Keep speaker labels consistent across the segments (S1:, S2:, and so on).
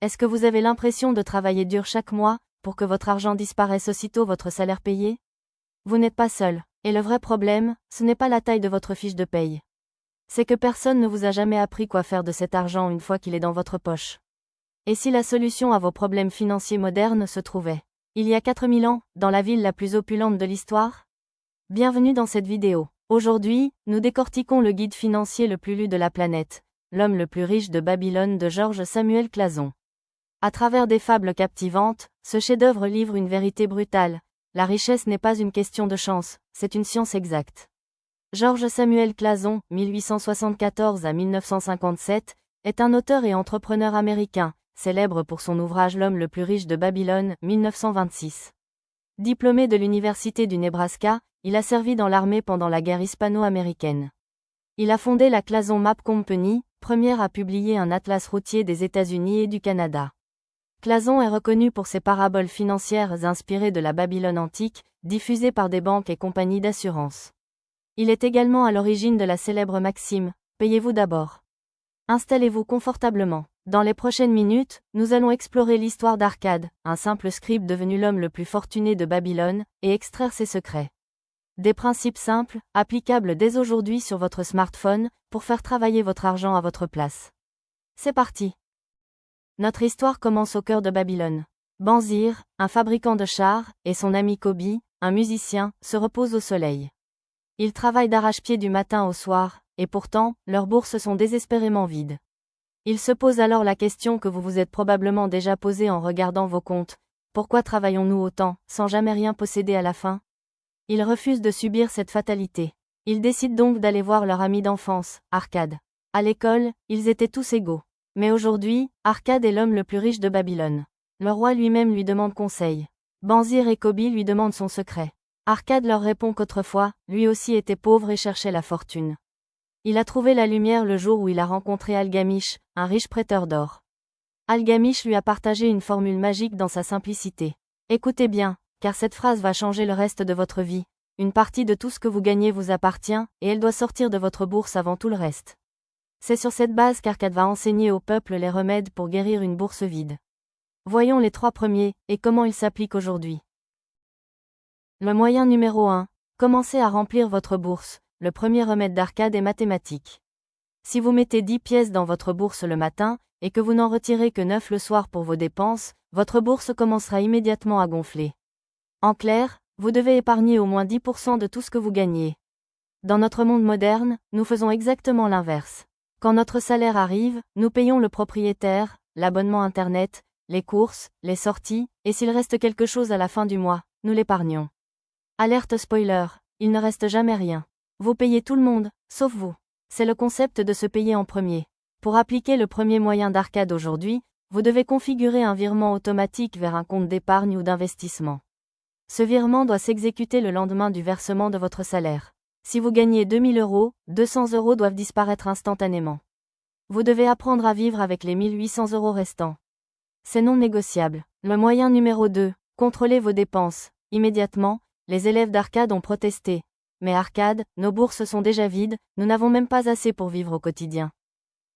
S1: Est-ce que vous avez l'impression de travailler dur chaque mois, pour que votre argent disparaisse aussitôt votre salaire payé? Vous n'êtes pas seul. Et le vrai problème, ce n'est pas la taille de votre fiche de paye. C'est que personne ne vous a jamais appris quoi faire de cet argent une fois qu'il est dans votre poche. Et si la solution à vos problèmes financiers modernes se trouvait il y a 4000 ans, dans la ville la plus opulente de l'histoire? Bienvenue dans cette vidéo. Aujourd'hui, nous décortiquons le guide financier le plus lu de la planète, L'homme le plus riche de Babylone de George Samuel Clason. À travers des fables captivantes, ce chef-d'œuvre livre une vérité brutale. La richesse n'est pas une question de chance, c'est une science exacte. George Samuel Clason, 1874 à 1957, est un auteur et entrepreneur américain, célèbre pour son ouvrage L'homme le plus riche de Babylone, 1926. Diplômé de l'Université du Nebraska, il a servi dans l'armée pendant la guerre hispano-américaine. Il a fondé la Clason Map Company, première à publier un atlas routier des États-Unis et du Canada. Clason est reconnu pour ses paraboles financières inspirées de la Babylone antique, diffusées par des banques et compagnies d'assurance. Il est également à l'origine de la célèbre maxime « Payez-vous d'abord ». Installez-vous confortablement. Dans les prochaines minutes, nous allons explorer l'histoire d'Arcade, un simple scribe devenu l'homme le plus fortuné de Babylone, et extraire ses secrets. Des principes simples, applicables dès aujourd'hui sur votre smartphone, pour faire travailler votre argent à votre place. C'est parti! Notre histoire commence au cœur de Babylone. Banzir, un fabricant de chars, et son ami Kobi, un musicien, se reposent au soleil. Ils travaillent d'arrache-pied du matin au soir, et pourtant, leurs bourses sont désespérément vides. Ils se posent alors la question que vous vous êtes probablement déjà posée en regardant vos comptes. Pourquoi travaillons-nous autant, sans jamais rien posséder à la fin? Ils refusent de subir cette fatalité. Ils décident donc d'aller voir leur ami d'enfance, Arcade. À l'école, ils étaient tous égaux. Mais aujourd'hui, Arcade est l'homme le plus riche de Babylone. Le roi lui-même lui demande conseil. Banzir et Kobi lui demandent son secret. Arcade leur répond qu'autrefois, lui aussi était pauvre et cherchait la fortune. Il a trouvé la lumière le jour où il a rencontré Algamish, un riche prêteur d'or. Algamish lui a partagé une formule magique dans sa simplicité. Écoutez bien, car cette phrase va changer le reste de votre vie. Une partie de tout ce que vous gagnez vous appartient, et elle doit sortir de votre bourse avant tout le reste. C'est sur cette base qu'Arcade va enseigner au peuple les remèdes pour guérir une bourse vide. Voyons les 3 premiers, et comment ils s'appliquent aujourd'hui. Le moyen numéro 1. Commencez à remplir votre bourse. Le premier remède d'Arcade est mathématique. Si vous mettez 10 pièces dans votre bourse le matin, et que vous n'en retirez que 9 le soir pour vos dépenses, votre bourse commencera immédiatement à gonfler. En clair, vous devez épargner au moins 10% de tout ce que vous gagnez. Dans notre monde moderne, nous faisons exactement l'inverse. Quand notre salaire arrive, nous payons le propriétaire, l'abonnement Internet, les courses, les sorties, et s'il reste quelque chose à la fin du mois, nous l'épargnons. Alerte spoiler, il ne reste jamais rien. Vous payez tout le monde, sauf vous. C'est le concept de se payer en premier. Pour appliquer le premier moyen d'Arcade aujourd'hui, vous devez configurer un virement automatique vers un compte d'épargne ou d'investissement. Ce virement doit s'exécuter le lendemain du versement de votre salaire. Si vous gagnez 2000 €, 200 € doivent disparaître instantanément. Vous devez apprendre à vivre avec les 1800 € restants. C'est non négociable. Le moyen numéro 2, contrôlez vos dépenses. Immédiatement, les élèves d'Arcade ont protesté. Mais Arcade, nos bourses sont déjà vides, nous n'avons même pas assez pour vivre au quotidien.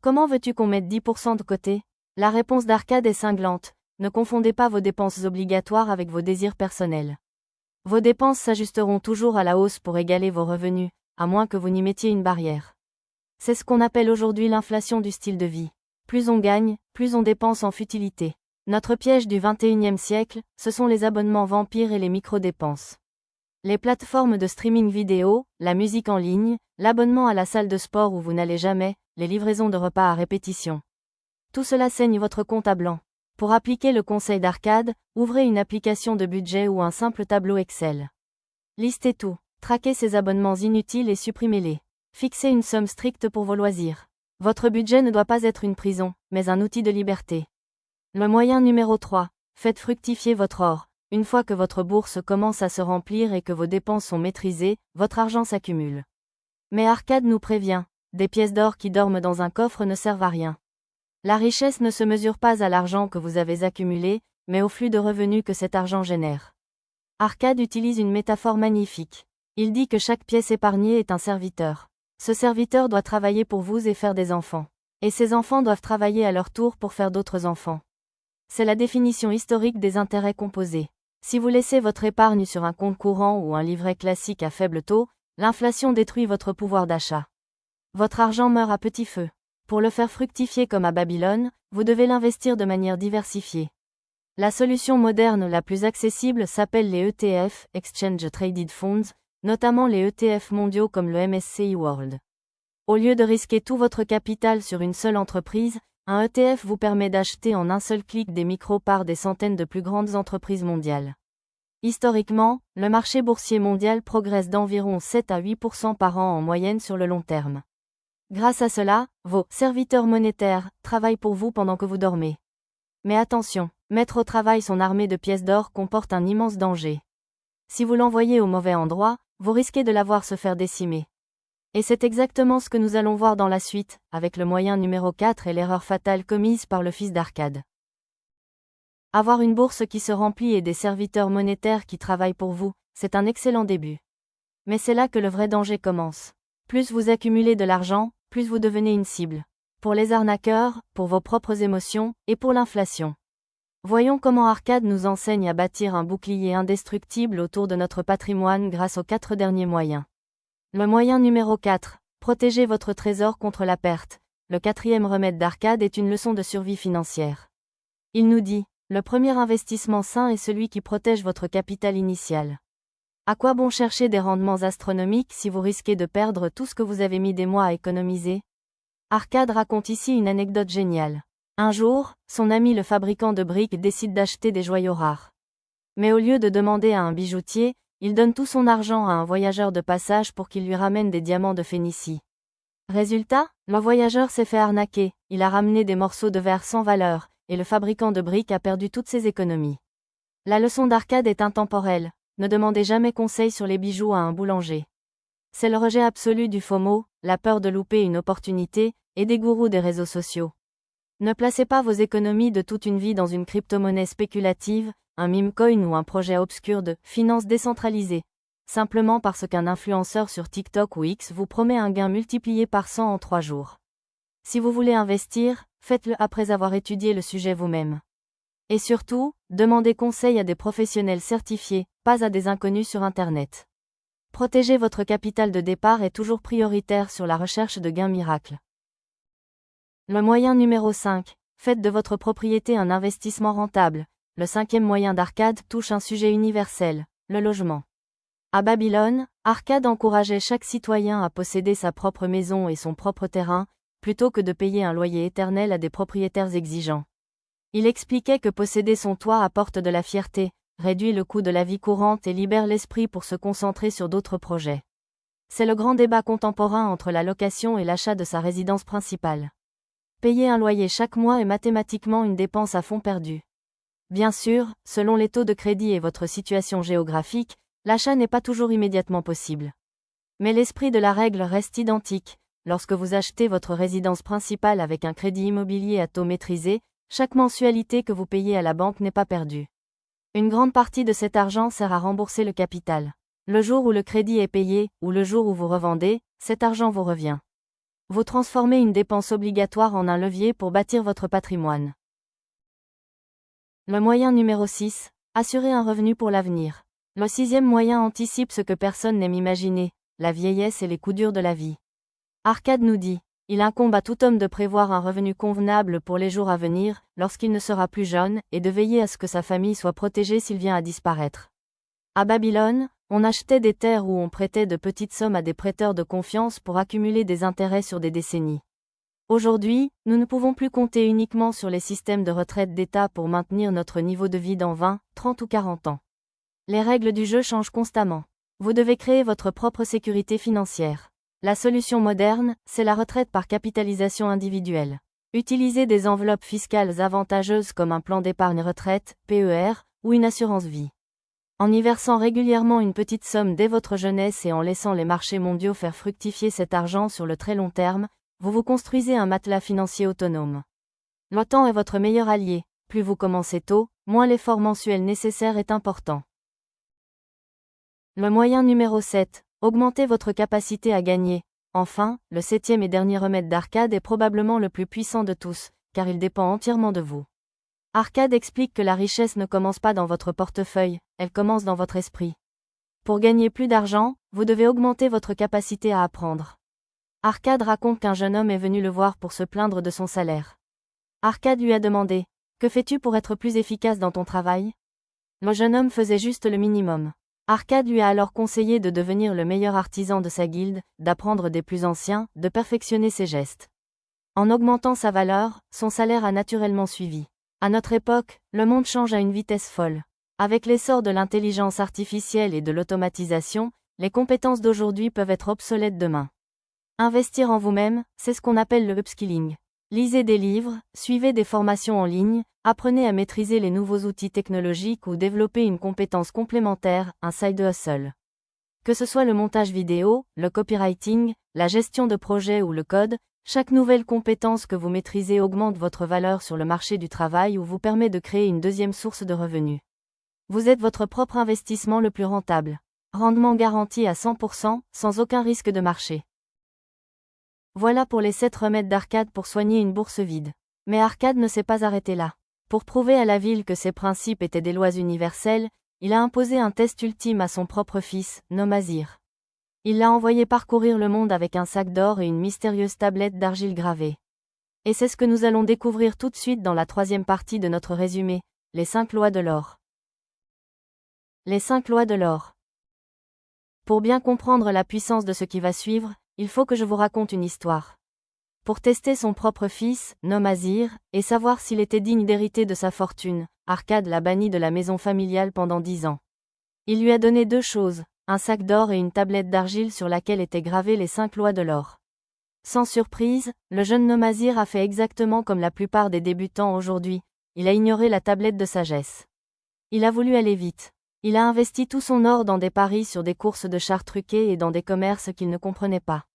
S1: Comment veux-tu qu'on mette 10% de côté? La réponse d'Arcade est cinglante. Ne confondez pas vos dépenses obligatoires avec vos désirs personnels. Vos dépenses s'ajusteront toujours à la hausse pour égaler vos revenus, à moins que vous n'y mettiez une barrière. C'est ce qu'on appelle aujourd'hui l'inflation du style de vie. Plus on gagne, plus on dépense en futilité. Notre piège du 21e siècle, ce sont les abonnements vampires et les micro-dépenses. Les plateformes de streaming vidéo, la musique en ligne, l'abonnement à la salle de sport où vous n'allez jamais, les livraisons de repas à répétition. Tout cela saigne votre compte à blanc. Pour appliquer le conseil d'Arcade, ouvrez une application de budget ou un simple tableau Excel. Listez tout, traquez ces abonnements inutiles et supprimez-les. Fixez une somme stricte pour vos loisirs. Votre budget ne doit pas être une prison, mais un outil de liberté. Le moyen numéro 3. Faites fructifier votre or. Une fois que votre bourse commence à se remplir et que vos dépenses sont maîtrisées, votre argent s'accumule. Mais Arcade nous prévient, des pièces d'or qui dorment dans un coffre ne servent à rien. La richesse ne se mesure pas à l'argent que vous avez accumulé, mais au flux de revenus que cet argent génère. Arcade utilise une métaphore magnifique. Il dit que chaque pièce épargnée est un serviteur. Ce serviteur doit travailler pour vous et faire des enfants. Et ces enfants doivent travailler à leur tour pour faire d'autres enfants. C'est la définition historique des intérêts composés. Si vous laissez votre épargne sur un compte courant ou un livret classique à faible taux, l'inflation détruit votre pouvoir d'achat. Votre argent meurt à petit feu. Pour le faire fructifier comme à Babylone, vous devez l'investir de manière diversifiée. La solution moderne la plus accessible s'appelle les ETF, Exchange Traded Funds, notamment les ETF mondiaux comme le MSCI World. Au lieu de risquer tout votre capital sur une seule entreprise, un ETF vous permet d'acheter en un seul clic des micro-parts des centaines de plus grandes entreprises mondiales. Historiquement, le marché boursier mondial progresse d'environ 7 à 8% par an en moyenne sur le long terme. Grâce à cela, vos serviteurs monétaires travaillent pour vous pendant que vous dormez. Mais attention, mettre au travail son armée de pièces d'or comporte un immense danger. Si vous l'envoyez au mauvais endroit, vous risquez de la voir se faire décimer. Et c'est exactement ce que nous allons voir dans la suite, avec le moyen numéro 4 et l'erreur fatale commise par le fils d'Arcade. Avoir une bourse qui se remplit et des serviteurs monétaires qui travaillent pour vous, c'est un excellent début. Mais c'est là que le vrai danger commence. Plus vous accumulez de l'argent, plus vous devenez une cible. Pour les arnaqueurs, pour vos propres émotions, et pour l'inflation. Voyons comment Arcade nous enseigne à bâtir un bouclier indestructible autour de notre patrimoine grâce aux 4 derniers moyens. Le moyen numéro 4. Protégez votre trésor contre la perte. Le 4e remède d'Arcade est une leçon de survie financière. Il nous dit, le premier investissement sain est celui qui protège votre capital initial. À quoi bon chercher des rendements astronomiques si vous risquez de perdre tout ce que vous avez mis des mois à économiser? Arcade raconte ici une anecdote géniale. Un jour, son ami le fabricant de briques décide d'acheter des joyaux rares. Mais au lieu de demander à un bijoutier, il donne tout son argent à un voyageur de passage pour qu'il lui ramène des diamants de Phénicie. Résultat, le voyageur s'est fait arnaquer, il a ramené des morceaux de verre sans valeur, et le fabricant de briques a perdu toutes ses économies. La leçon d'Arcade est intemporelle, ne demandez jamais conseil sur les bijoux à un boulanger. C'est le rejet absolu du FOMO, la peur de louper une opportunité, et des gourous des réseaux sociaux. Ne placez pas vos économies de toute une vie dans une crypto-monnaie spéculative, un meme coin ou un projet obscur de finance décentralisée, simplement parce qu'un influenceur sur TikTok ou X vous promet un gain multiplié par 100 en 3 jours. Si vous voulez investir, faites-le après avoir étudié le sujet vous-même. Et surtout, demandez conseil à des professionnels certifiés, pas à des inconnus sur Internet. Protéger votre capital de départ est toujours prioritaire sur la recherche de gains miracles. Le moyen numéro 5. Faites de votre propriété un investissement rentable. Le 5e moyen d'Arcade touche un sujet universel, le logement. À Babylone, Arcade encourageait chaque citoyen à posséder sa propre maison et son propre terrain, plutôt que de payer un loyer éternel à des propriétaires exigeants. Il expliquait que posséder son toit apporte de la fierté, réduit le coût de la vie courante et libère l'esprit pour se concentrer sur d'autres projets. C'est le grand débat contemporain entre la location et l'achat de sa résidence principale. Payer un loyer chaque mois est mathématiquement une dépense à fond perdu. Bien sûr, selon les taux de crédit et votre situation géographique, l'achat n'est pas toujours immédiatement possible. Mais l'esprit de la règle reste identique. Lorsque vous achetez votre résidence principale avec un crédit immobilier à taux maîtrisé, chaque mensualité que vous payez à la banque n'est pas perdue. Une grande partie de cet argent sert à rembourser le capital. Le jour où le crédit est payé, ou le jour où vous revendez, cet argent vous revient. Vous transformez une dépense obligatoire en un levier pour bâtir votre patrimoine. Le moyen numéro 6. Assurer un revenu pour l'avenir. Le 6e moyen anticipe ce que personne n'aime imaginer, la vieillesse et les coups durs de la vie. Arcade nous dit, il incombe à tout homme de prévoir un revenu convenable pour les jours à venir, lorsqu'il ne sera plus jeune, et de veiller à ce que sa famille soit protégée s'il vient à disparaître. À Babylone, on achetait des terres ou on prêtait de petites sommes à des prêteurs de confiance pour accumuler des intérêts sur des décennies. Aujourd'hui, nous ne pouvons plus compter uniquement sur les systèmes de retraite d'État pour maintenir notre niveau de vie dans 20, 30 ou 40 ans. Les règles du jeu changent constamment. Vous devez créer votre propre sécurité financière. La solution moderne, c'est la retraite par capitalisation individuelle. Utilisez des enveloppes fiscales avantageuses comme un plan d'épargne retraite, PER, ou une assurance vie. En y versant régulièrement une petite somme dès votre jeunesse et en laissant les marchés mondiaux faire fructifier cet argent sur le très long terme, vous vous construisez un matelas financier autonome. Le temps est votre meilleur allié, plus vous commencez tôt, moins l'effort mensuel nécessaire est important. Le moyen numéro 7. Augmentez votre capacité à gagner. Enfin, le 7e et dernier remède d'Arcade est probablement le plus puissant de tous, car il dépend entièrement de vous. Arcade explique que la richesse ne commence pas dans votre portefeuille, elle commence dans votre esprit. Pour gagner plus d'argent, vous devez augmenter votre capacité à apprendre. Arcade raconte qu'un jeune homme est venu le voir pour se plaindre de son salaire. Arcade lui a demandé : « Que fais-tu pour être plus efficace dans ton travail ?» Le jeune homme faisait juste le minimum. Arcade lui a alors conseillé de devenir le meilleur artisan de sa guilde, d'apprendre des plus anciens, de perfectionner ses gestes. En augmentant sa valeur, son salaire a naturellement suivi. À notre époque, le monde change à une vitesse folle. Avec l'essor de l'intelligence artificielle et de l'automatisation, les compétences d'aujourd'hui peuvent être obsolètes demain. Investir en vous-même, c'est ce qu'on appelle le upskilling. Lisez des livres, suivez des formations en ligne, apprenez à maîtriser les nouveaux outils technologiques ou développez une compétence complémentaire, un side hustle. Que ce soit le montage vidéo, le copywriting, la gestion de projet ou le code, chaque nouvelle compétence que vous maîtrisez augmente votre valeur sur le marché du travail ou vous permet de créer une deuxième source de revenus. Vous êtes votre propre investissement le plus rentable. Rendement garanti à 100%, sans aucun risque de marché. Voilà pour les 7 remèdes d'Arcade pour soigner une bourse vide. Mais Arcade ne s'est pas arrêté là. Pour prouver à la ville que ses principes étaient des lois universelles, il a imposé un test ultime à son propre fils, Nomazir. Il l'a envoyé parcourir le monde avec un sac d'or et une mystérieuse tablette d'argile gravée. Et c'est ce que nous allons découvrir tout de suite dans la 3e partie de notre résumé, les 5 lois de l'or. Les 5 lois de l'or. Pour bien comprendre la puissance de ce qui va suivre, il faut que je vous raconte une histoire. Pour tester son propre fils, Nomazir, et savoir s'il était digne d'hériter de sa fortune, Arcade l'a banni de la maison familiale pendant 10 ans. Il lui a donné 2 choses, un sac d'or et une tablette d'argile sur laquelle étaient gravées les 5 lois de l'or. Sans surprise, le jeune Nomazir a fait exactement comme la plupart des débutants aujourd'hui, il a ignoré la tablette de sagesse. Il a voulu aller vite. Il a investi tout son or dans des paris sur des courses de chars truqués et dans des commerces qu'il ne comprenait pas.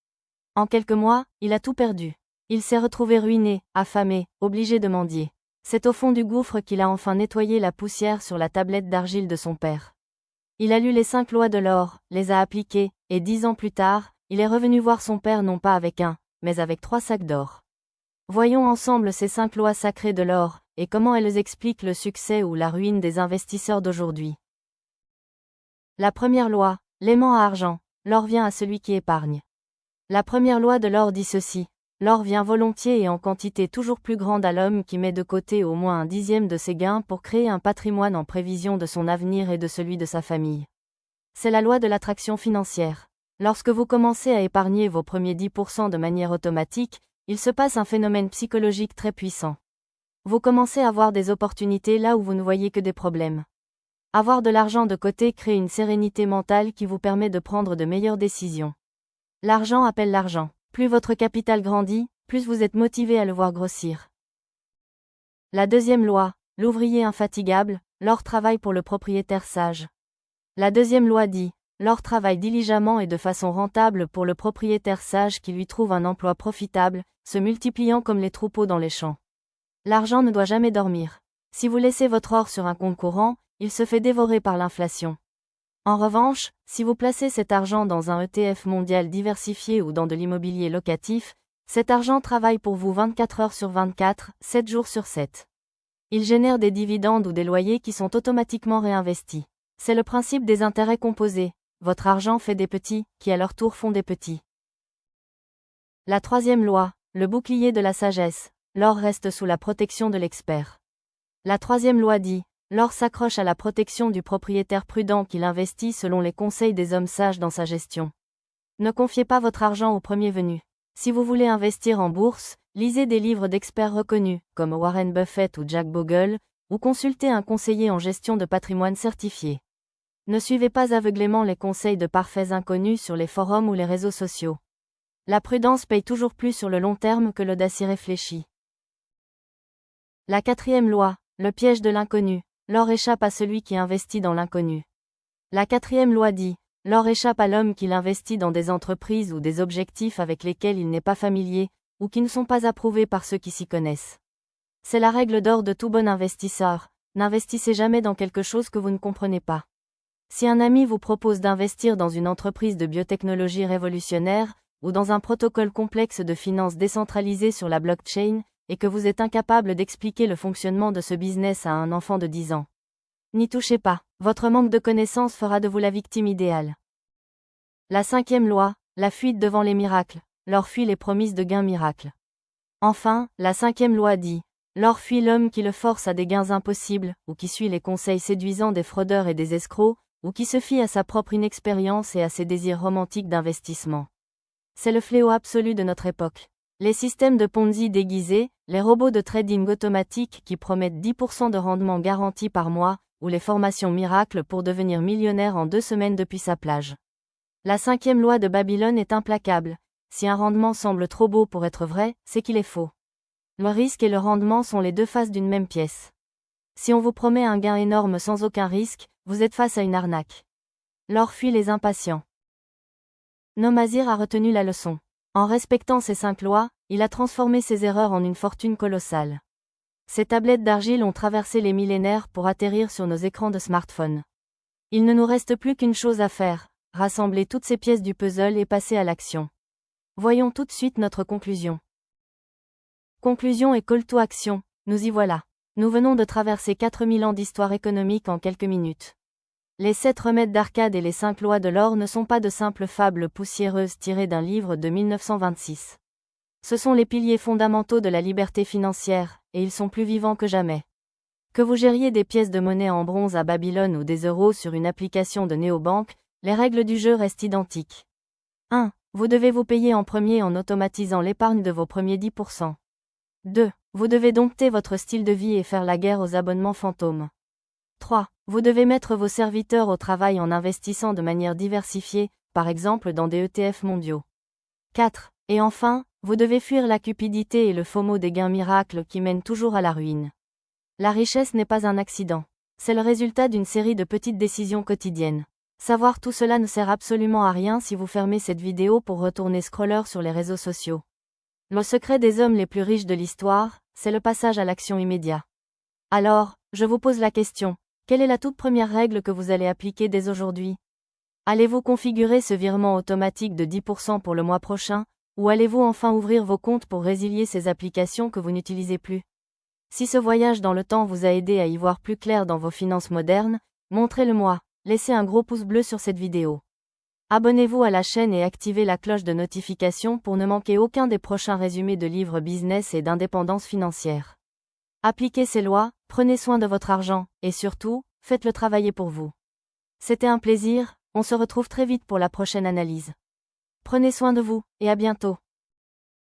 S1: En quelques mois, il a tout perdu. Il s'est retrouvé ruiné, affamé, obligé de mendier. C'est au fond du gouffre qu'il a enfin nettoyé la poussière sur la tablette d'argile de son père. Il a lu les 5 lois de l'or, les a appliquées, et 10 ans plus tard, il est revenu voir son père non pas avec un, mais avec 3 sacs d'or. Voyons ensemble ces 5 lois sacrées de l'or, et comment elles expliquent le succès ou la ruine des investisseurs d'aujourd'hui. La première loi, l'aimant à argent, l'or vient à celui qui épargne. La première loi de l'or dit ceci, l'or vient volontiers et en quantité toujours plus grande à l'homme qui met de côté au moins un 10e de ses gains pour créer un patrimoine en prévision de son avenir et de celui de sa famille. C'est la loi de l'attraction financière. Lorsque vous commencez à épargner vos premiers 10% de manière automatique, il se passe un phénomène psychologique très puissant. Vous commencez à voir des opportunités là où vous ne voyez que des problèmes. Avoir de l'argent de côté crée une sérénité mentale qui vous permet de prendre de meilleures décisions. L'argent appelle l'argent. Plus votre capital grandit, plus vous êtes motivé à le voir grossir. La deuxième loi, l'ouvrier infatigable, l'or travaille pour le propriétaire sage. La deuxième loi dit, l'or travaille diligemment et de façon rentable pour le propriétaire sage qui lui trouve un emploi profitable, se multipliant comme les troupeaux dans les champs. L'argent ne doit jamais dormir. Si vous laissez votre or sur un compte courant, il se fait dévorer par l'inflation. En revanche, si vous placez cet argent dans un ETF mondial diversifié ou dans de l'immobilier locatif, cet argent travaille pour vous 24 heures sur 24, 7 jours sur 7. Il génère des dividendes ou des loyers qui sont automatiquement réinvestis. C'est le principe des intérêts composés. Votre argent fait des petits, qui à leur tour font des petits. La troisième loi, le bouclier de la sagesse, l'or reste sous la protection de l'expert. La troisième loi dit, l'or s'accroche à la protection du propriétaire prudent qui l'investit selon les conseils des hommes sages dans sa gestion. Ne confiez pas votre argent au premier venu. Si vous voulez investir en bourse, lisez des livres d'experts reconnus, comme Warren Buffett ou Jack Bogle, ou consultez un conseiller en gestion de patrimoine certifié. Ne suivez pas aveuglément les conseils de parfaits inconnus sur les forums ou les réseaux sociaux. La prudence paye toujours plus sur le long terme que l'audace irréfléchie. La quatrième loi, le piège de l'inconnu. L'or échappe à celui qui investit dans l'inconnu. La quatrième loi dit, l'or échappe à l'homme qui l'investit dans des entreprises ou des objectifs avec lesquels il n'est pas familier, ou qui ne sont pas approuvés par ceux qui s'y connaissent. C'est la règle d'or de tout bon investisseur, n'investissez jamais dans quelque chose que vous ne comprenez pas. Si un ami vous propose d'investir dans une entreprise de biotechnologie révolutionnaire, ou dans un protocole complexe de finances décentralisées sur la blockchain, et que vous êtes incapable d'expliquer le fonctionnement de ce business à un enfant de 10 ans. N'y touchez pas, votre manque de connaissances fera de vous la victime idéale. La 5e loi, la fuite devant les miracles, l'or fuit les promesses de gains miracles. Enfin, la 5e loi dit, l'or fuit l'homme qui le force à des gains impossibles, ou qui suit les conseils séduisants des fraudeurs et des escrocs, ou qui se fie à sa propre inexpérience et à ses désirs romantiques d'investissement. C'est le fléau absolu de notre époque. Les systèmes de Ponzi déguisés, les robots de trading automatique qui promettent 10% de rendement garanti par mois, ou les formations miracles pour devenir millionnaire en 2 semaines depuis sa plage. La 5e loi de Babylone est implacable. Si un rendement semble trop beau pour être vrai, c'est qu'il est faux. Le risque et le rendement sont les 2 faces d'une même pièce. Si on vous promet un gain énorme sans aucun risque, vous êtes face à une arnaque. L'or fuit les impatients. Nomazir a retenu la leçon. En respectant ces 5 lois, il a transformé ses erreurs en une fortune colossale. Ces tablettes d'argile ont traversé les millénaires pour atterrir sur nos écrans de smartphone. Il ne nous reste plus qu'une chose à faire, rassembler toutes ces pièces du puzzle et passer à l'action. Voyons tout de suite notre conclusion. Conclusion et call to action, nous y voilà. Nous venons de traverser 4000 ans d'histoire économique en quelques minutes. Les 7 remèdes d'Arcade et les 5 lois de l'or ne sont pas de simples fables poussiéreuses tirées d'un livre de 1926. Ce sont les piliers fondamentaux de la liberté financière, et ils sont plus vivants que jamais. Que vous gériez des pièces de monnaie en bronze à Babylone ou des euros sur une application de néobanque, les règles du jeu restent identiques. 1. Vous devez vous payer en premier en automatisant l'épargne de vos premiers 10%. 2. Vous devez dompter votre style de vie et faire la guerre aux abonnements fantômes. 3. Vous devez mettre vos serviteurs au travail en investissant de manière diversifiée, par exemple dans des ETF mondiaux. 4. Et enfin, vous devez fuir la cupidité et le FOMO des gains miracles qui mènent toujours à la ruine. La richesse n'est pas un accident. C'est le résultat d'une série de petites décisions quotidiennes. Savoir tout cela ne sert absolument à rien si vous fermez cette vidéo pour retourner scroller sur les réseaux sociaux. Le secret des hommes les plus riches de l'histoire, c'est le passage à l'action immédiat. Alors, je vous pose la question, quelle est la toute première règle que vous allez appliquer dès aujourd'hui? Allez-vous configurer ce virement automatique de 10% pour le mois prochain, ou allez-vous enfin ouvrir vos comptes pour résilier ces applications que vous n'utilisez plus? Si ce voyage dans le temps vous a aidé à y voir plus clair dans vos finances modernes, montrez-le-moi, laissez un gros pouce bleu sur cette vidéo. Abonnez-vous à la chaîne et activez la cloche de notification pour ne manquer aucun des prochains résumés de livres business et d'indépendance financière. Appliquez ces lois, prenez soin de votre argent, et surtout, faites-le travailler pour vous. C'était un plaisir, on se retrouve très vite pour la prochaine analyse. Prenez soin de vous, et à bientôt.